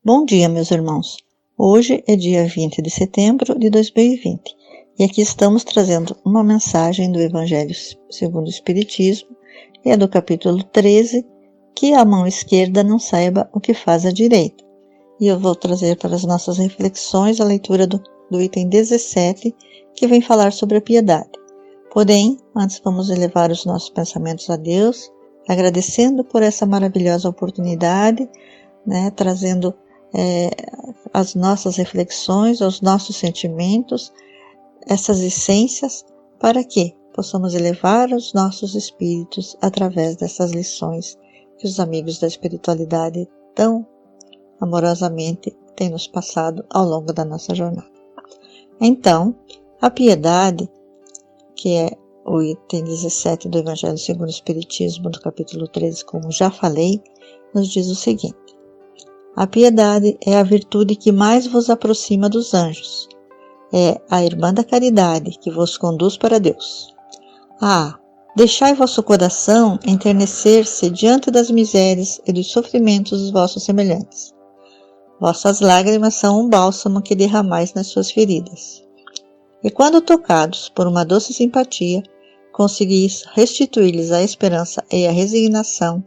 Bom dia, meus irmãos. Hoje é dia 20 de setembro de 2020 e aqui estamos trazendo uma mensagem do Evangelho segundo o Espiritismo, e é do capítulo 13, que a mão esquerda não saiba o que faz a direita. E eu vou trazer para as nossas reflexões a leitura do item 17, que vem falar sobre a piedade. Porém, antes vamos elevar os nossos pensamentos a Deus, agradecendo por essa maravilhosa oportunidade, trazendo as nossas reflexões, os nossos sentimentos, essas essências, para que possamos elevar os nossos espíritos através dessas lições que os amigos da espiritualidade tão amorosamente têm nos passado ao longo da nossa jornada. Então, a piedade, que é o item 17 do Evangelho segundo o Espiritismo, do capítulo 13, como já falei, nos diz o seguinte: a piedade é a virtude que mais vos aproxima dos anjos. É a irmã da caridade que vos conduz para Deus. Deixai vosso coração enternecer-se diante das misérias e dos sofrimentos dos vossos semelhantes. Vossas lágrimas são um bálsamo que derramais nas suas feridas. E quando tocados por uma doce simpatia, conseguis restituir-lhes a esperança e a resignação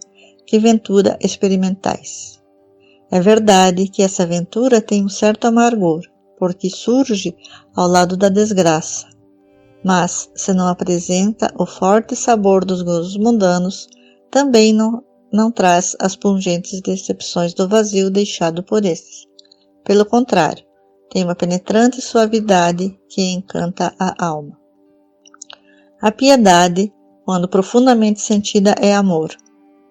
que ventura experimentais. É verdade que essa aventura tem um certo amargor, porque surge ao lado da desgraça, mas, se não apresenta o forte sabor dos gozos mundanos, também não traz as pungentes decepções do vazio deixado por estes. Pelo contrário, tem uma penetrante suavidade que encanta a alma. A piedade, quando profundamente sentida, é amor.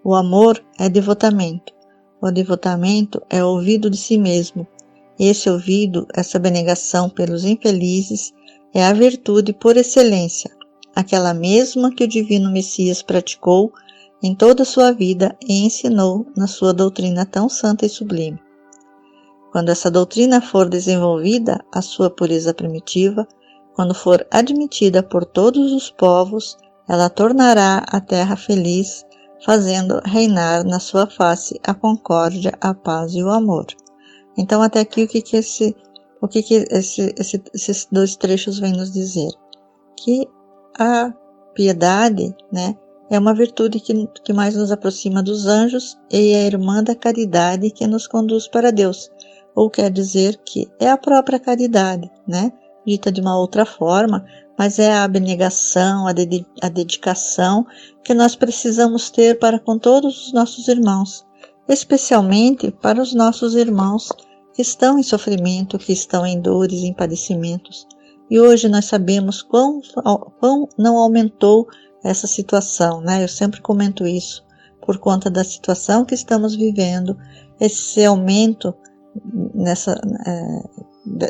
O amor é devotamento. O devotamento é o ouvido de si mesmo. Esse ouvido, essa abnegação pelos infelizes, é a virtude por excelência, aquela mesma que o divino Messias praticou em toda a sua vida e ensinou na sua doutrina tão santa e sublime. Quando essa doutrina for desenvolvida, a sua pureza primitiva, quando for admitida por todos os povos, ela tornará a terra feliz, fazendo reinar na sua face a concórdia, a paz e o amor. Então, até aqui, esses dois trechos vêm nos dizer? Que a piedade, é uma virtude que mais nos aproxima dos anjos e é a irmã da caridade que nos conduz para Deus. Ou quer dizer que é a própria caridade, dita de uma outra forma, mas é a abnegação, a dedicação que nós precisamos ter para com todos os nossos irmãos, especialmente para os nossos irmãos que estão em sofrimento, que estão em dores, em padecimentos. E hoje nós sabemos quão não aumentou essa situação, Eu sempre comento isso, por conta da situação que estamos vivendo, esse aumento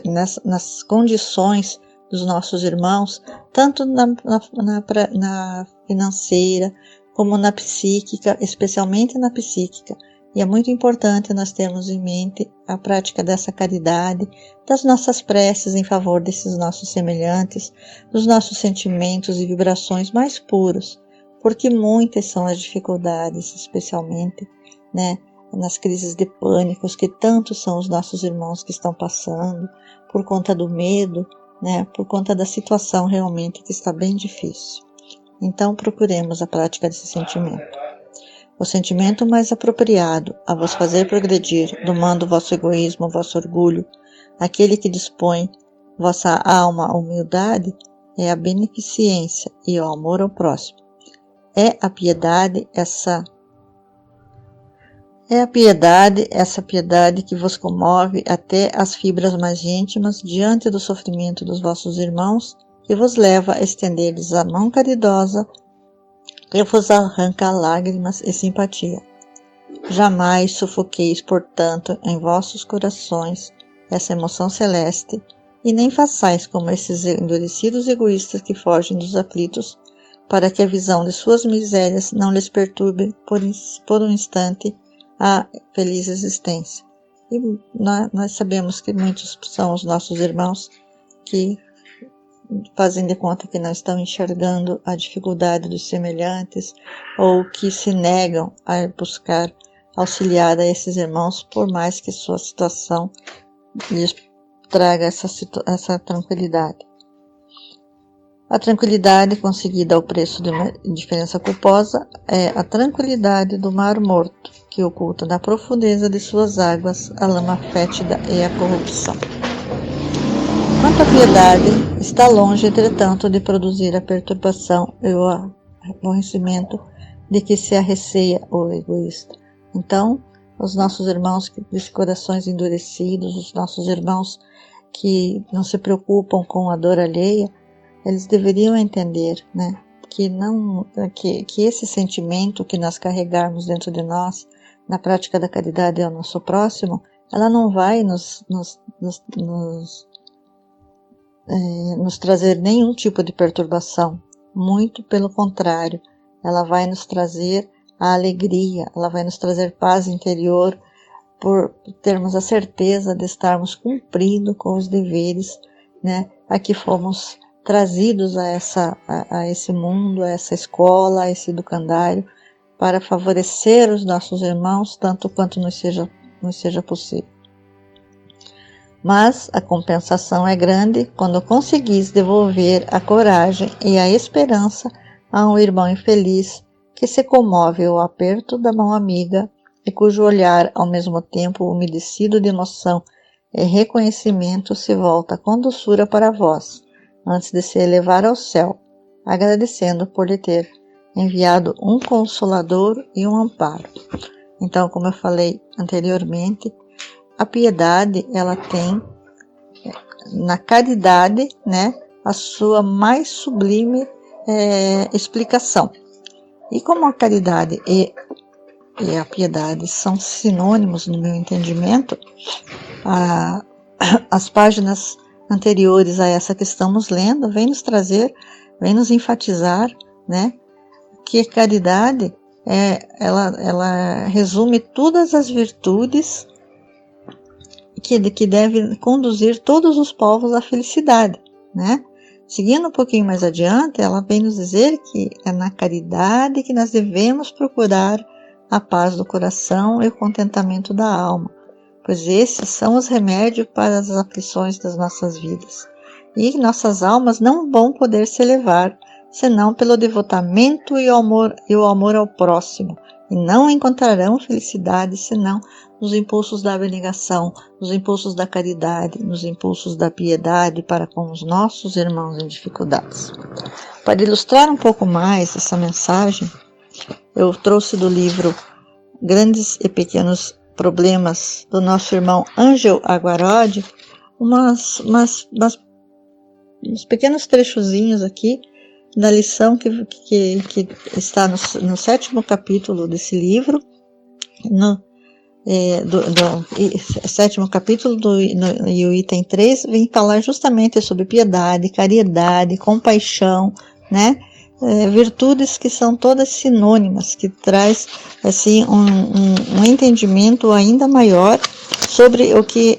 nas condições dos nossos irmãos, tanto na financeira como na psíquica, especialmente na psíquica. E é muito importante nós termos em mente a prática dessa caridade, das nossas preces em favor desses nossos semelhantes, dos nossos sentimentos e vibrações mais puros, porque muitas são as dificuldades, especialmente, nas crises de pânicos que tantos são os nossos irmãos que estão passando, por conta do medo, por conta da situação realmente que está bem difícil. Então procuremos a prática desse sentimento. O sentimento mais apropriado a vos fazer progredir, domando vosso egoísmo, vosso orgulho, aquele que dispõe vossa alma à humildade, é a beneficência e o amor ao próximo. É a piedade, essa piedade que vos comove até as fibras mais íntimas diante do sofrimento dos vossos irmãos, que vos leva a estender-lhes a mão caridosa e vos arranca lágrimas e simpatia. Jamais sufoqueis, portanto, em vossos corações essa emoção celeste, e nem façais como esses endurecidos egoístas que fogem dos aflitos, para que a visão de suas misérias não lhes perturbe por um instante a feliz existência. E nós sabemos que muitos são os nossos irmãos que fazem de conta que não estão enxergando a dificuldade dos semelhantes, ou que se negam a buscar auxiliar a esses irmãos, por mais que sua situação lhes traga essa tranquilidade. A tranquilidade conseguida ao preço de uma indiferença culposa é a tranquilidade do mar morto, que oculta na profundeza de suas águas a lama fétida e a corrupção. Quanto à piedade, está longe, entretanto, de produzir a perturbação e o aborrecimento de que se arreceia o egoísta. Então, os nossos irmãos de corações endurecidos, os nossos irmãos que não se preocupam com a dor alheia, eles deveriam entender, né, que esse sentimento que nós carregarmos dentro de nós, na prática da caridade ao nosso próximo, ela não vai nos trazer nenhum tipo de perturbação. Muito pelo contrário, ela vai nos trazer a alegria, ela vai nos trazer paz interior, por termos a certeza de estarmos cumprindo com os deveres, né, a que fomos trazidos a esse mundo, a essa escola, a esse educandário, para favorecer os nossos irmãos tanto quanto nos seja possível. Mas a compensação é grande quando conseguis devolver a coragem e a esperança a um irmão infeliz que se comove ao aperto da mão amiga e cujo olhar, ao mesmo tempo umedecido de emoção e reconhecimento, se volta com doçura para vós, antes de se elevar ao céu, agradecendo por lhe ter enviado um consolador e um amparo. Então, como eu falei anteriormente, a piedade, ela tem na caridade, né, a sua mais sublime explicação. E como a caridade e a piedade são sinônimos no meu entendimento, as páginas anteriores a essa que estamos lendo vem nos trazer, vem nos enfatizar, né, que a caridade ela resume todas as virtudes que devem conduzir todos os povos à felicidade, né? Seguindo um pouquinho mais adiante, ela vem nos dizer que é na caridade que nós devemos procurar a paz do coração e o contentamento da alma, pois esses são os remédios para as aflições das nossas vidas. E nossas almas não vão poder se elevar, senão pelo devotamento e o amor ao próximo, e não encontrarão felicidade senão nos impulsos da abnegação, nos impulsos da caridade, nos impulsos da piedade para com os nossos irmãos em dificuldades. Para ilustrar um pouco mais essa mensagem, eu trouxe do livro Grandes e Pequenos Problemas, do nosso irmão Ângel Aguarodi, uns pequenos trechozinhos aqui da lição que está no 7º capítulo desse livro, no 7º capítulo e o item 3 vem falar justamente sobre piedade, caridade, compaixão, né? Virtudes que são todas sinônimas, que traz assim um entendimento ainda maior sobre o que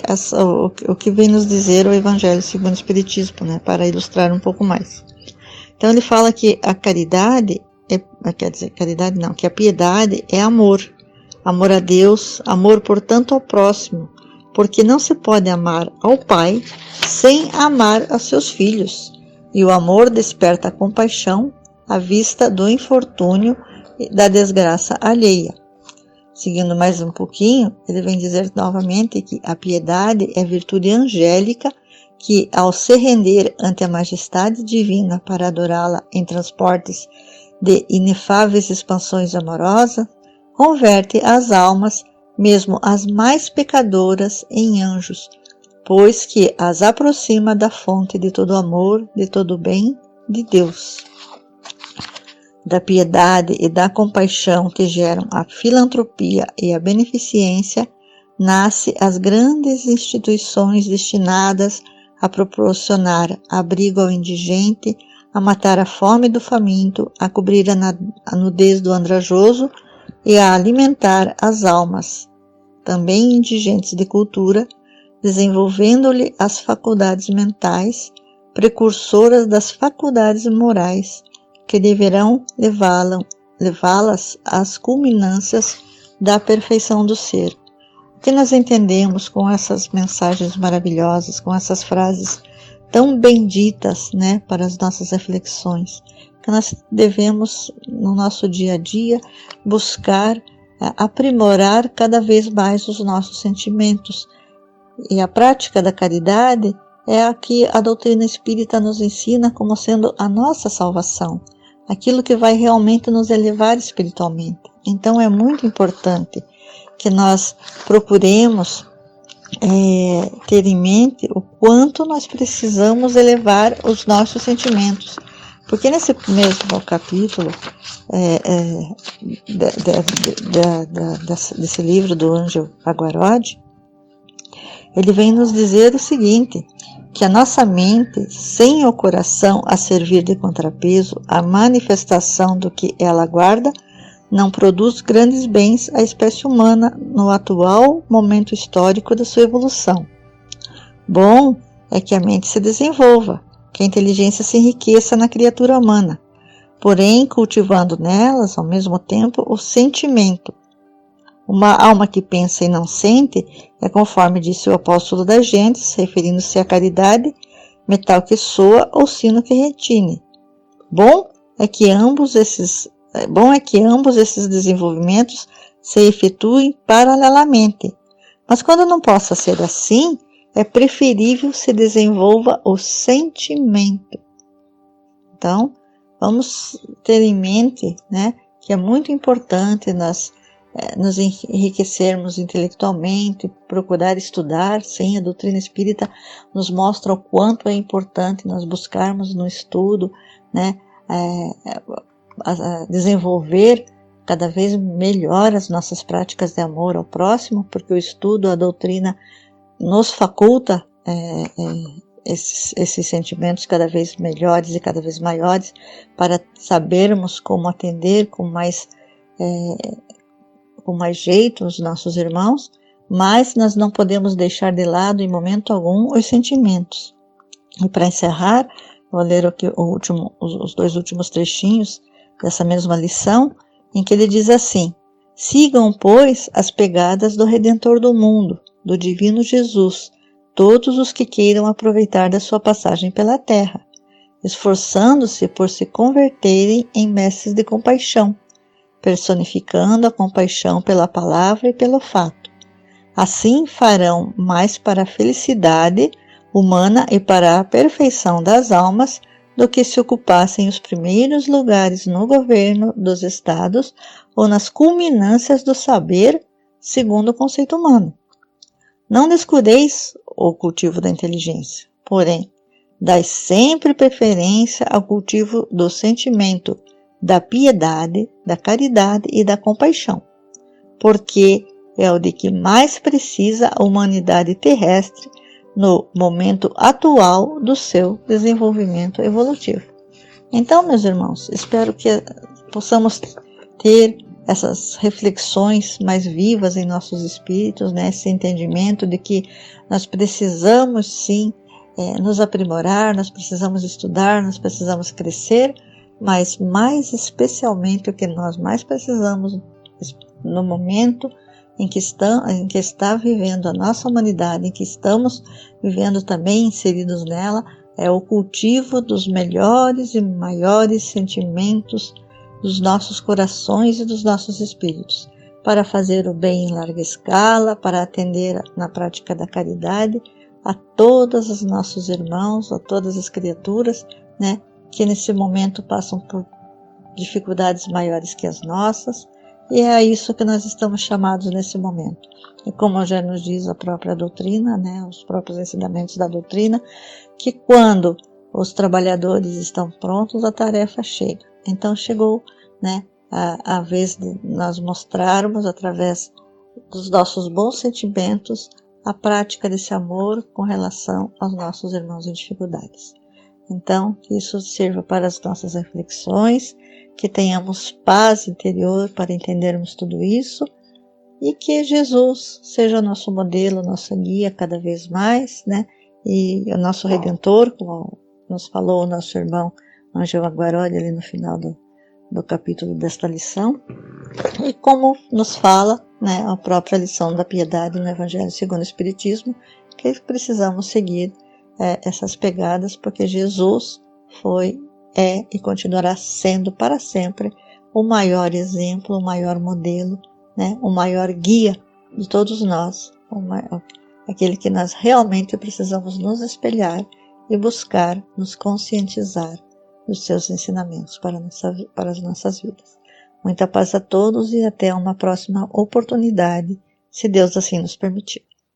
vem nos dizer o Evangelho segundo o Espiritismo, né? Para ilustrar um pouco mais. Então ele fala que a caridade que a piedade é amor a Deus, amor portanto ao próximo, porque não se pode amar ao Pai sem amar aos seus filhos, e o amor desperta a compaixão à vista do infortúnio e da desgraça alheia. Seguindo mais um pouquinho, ele vem dizer novamente que a piedade é virtude angélica que, ao se render ante a majestade divina para adorá-la em transportes de inefáveis expansões amorosas, converte as almas, mesmo as mais pecadoras, em anjos, pois que as aproxima da fonte de todo amor, de todo bem, de Deus. Da piedade e da compaixão que geram a filantropia e a beneficência, nasce as grandes instituições destinadas a proporcionar abrigo ao indigente, a matar a fome do faminto, a cobrir a nudez do andrajoso e a alimentar as almas, também indigentes de cultura, desenvolvendo-lhe as faculdades mentais, precursoras das faculdades morais, que deverão levá-las às culminâncias da perfeição do ser. O que nós entendemos com essas mensagens maravilhosas, com essas frases tão benditas, né, para as nossas reflexões? Que nós devemos, no nosso dia a dia, buscar aprimorar cada vez mais os nossos sentimentos. E a prática da caridade é a que a doutrina espírita nos ensina como sendo a nossa salvação, aquilo que vai realmente nos elevar espiritualmente. Então é muito importante que nós procuremos ter em mente o quanto nós precisamos elevar os nossos sentimentos. Porque nesse mesmo capítulo desse livro do Ângelo Aguarodi, ele vem nos dizer o seguinte, que a nossa mente, sem o coração a servir de contrapeso, a manifestação do que ela guarda, não produz grandes bens à espécie humana no atual momento histórico da sua evolução. Bom é que a mente se desenvolva, que a inteligência se enriqueça na criatura humana, porém cultivando nelas, ao mesmo tempo, o sentimento. Uma alma que pensa e não sente é, conforme disse o apóstolo das gentes, referindo-se à caridade, metal que soa ou sino que retine. Bom é que ambos esses desenvolvimentos se efetuem paralelamente. Mas quando não possa ser assim, é preferível se desenvolva o sentimento. Então, vamos ter em mente, né, que é muito importante nós nos enriquecermos intelectualmente, procurar estudar. Sim, a doutrina espírita nos mostra o quanto é importante nós buscarmos no estudo, né, desenvolver cada vez melhor as nossas práticas de amor ao próximo, porque o estudo, a doutrina nos faculta esses sentimentos cada vez melhores e cada vez maiores, para sabermos como atender com mais jeito os nossos irmãos, mas nós não podemos deixar de lado em momento algum os sentimentos. E para encerrar, vou ler os dois últimos trechinhos dessa mesma lição, em que ele diz assim: sigam, pois, as pegadas do Redentor do mundo, do Divino Jesus, todos os que queiram aproveitar da sua passagem pela terra, esforçando-se por se converterem em mestres de compaixão, personificando a compaixão pela palavra e pelo fato. Assim farão mais para a felicidade humana e para a perfeição das almas do que se ocupassem os primeiros lugares no governo dos estados ou nas culminâncias do saber, segundo o conceito humano. Não descuideis o cultivo da inteligência, porém, dai sempre preferência ao cultivo do sentimento, da piedade, da caridade e da compaixão, porque é o de que mais precisa a humanidade terrestre no momento atual do seu desenvolvimento evolutivo. Então, meus irmãos, espero que possamos ter essas reflexões mais vivas em nossos espíritos, né? Esse entendimento de que nós precisamos sim nos aprimorar, nós precisamos estudar, nós precisamos crescer, mas mais especialmente o que nós mais precisamos no momento em que está vivendo a nossa humanidade, em que estamos vivendo também inseridos nela, é o cultivo dos melhores e maiores sentimentos dos nossos corações e dos nossos espíritos, para fazer o bem em larga escala, para atender na prática da caridade a todos os nossos irmãos, a todas as criaturas, né, que nesse momento passam por dificuldades maiores que as nossas, e é a isso que nós estamos chamados nesse momento. E como já nos diz a própria doutrina, né, os próprios ensinamentos da doutrina, que quando os trabalhadores estão prontos, a tarefa chega. Então chegou, né, a vez de nós mostrarmos, através dos nossos bons sentimentos, a prática desse amor com relação aos nossos irmãos em dificuldades. Então, que isso sirva para as nossas reflexões, que tenhamos paz interior para entendermos tudo isso, e que Jesus seja o nosso modelo, nossa guia cada vez mais, né? E o nosso Redentor, como nos falou o nosso irmão Ângelo Aguarodi ali no final do capítulo desta lição, e como nos fala, né, a própria lição da piedade no Evangelho segundo o Espiritismo, que precisamos seguir essas pegadas, porque Jesus foi, é e continuará sendo para sempre o maior exemplo, o maior modelo, né, o maior guia de todos nós, aquele que nós realmente precisamos nos espelhar e buscar nos conscientizar dos seus ensinamentos para as nossas vidas. Muita paz a todos e até uma próxima oportunidade, se Deus assim nos permitir.